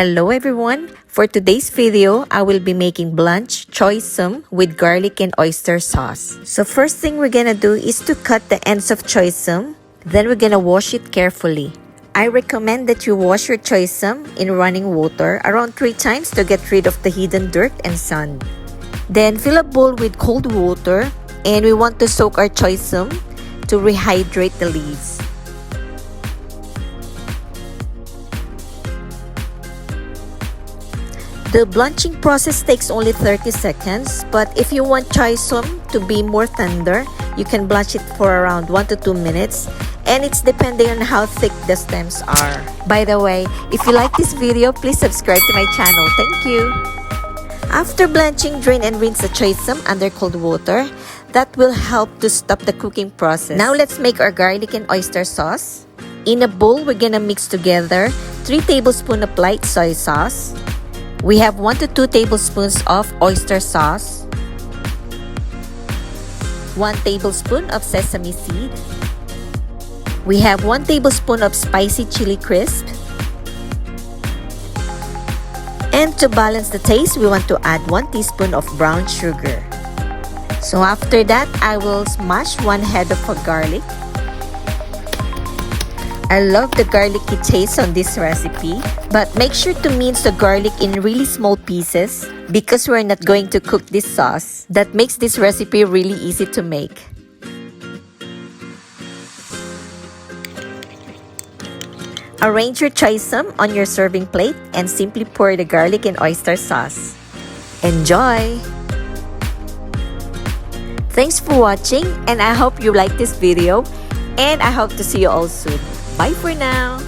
Hello everyone! For today's video, I will be making blanched choy sum with garlic and oyster sauce. So first thing we're gonna do is to cut the ends of choy sum. Then we're gonna wash it carefully. I recommend that you wash your choy sum in running water around 3 times to get rid of the hidden dirt and sand. Then fill a bowl with cold water and we want to soak our choy sum to rehydrate the leaves. The blanching process takes only 30 seconds, but if you want choy sum to be more tender, you can blanch it for around 1 to 2 minutes, and it's depending on how thick the stems are. By the way, if you like this video, please subscribe to my channel. Thank you! After blanching, drain and rinse the choy sum under cold water. That will help to stop the cooking process. Now let's make our garlic and oyster sauce. In a bowl, we're gonna mix together 3 tablespoons of light soy sauce. We have 1 to 2 tablespoons of oyster sauce, 1 tablespoon of sesame seed. We have 1 tablespoon of spicy chili crisp. And to balance the taste, we want to add 1 teaspoon of brown sugar. So after that, I will smash 1 head of garlic. I love the garlicky taste on this recipe, but make sure to mince the garlic in really small pieces because we're not going to cook this sauce. That makes this recipe really easy to make. Arrange your choy sum on your serving plate and simply pour the garlic and oyster sauce. Enjoy! Thanks for watching, and I hope you like this video, and I hope to see you all soon. Bye for now!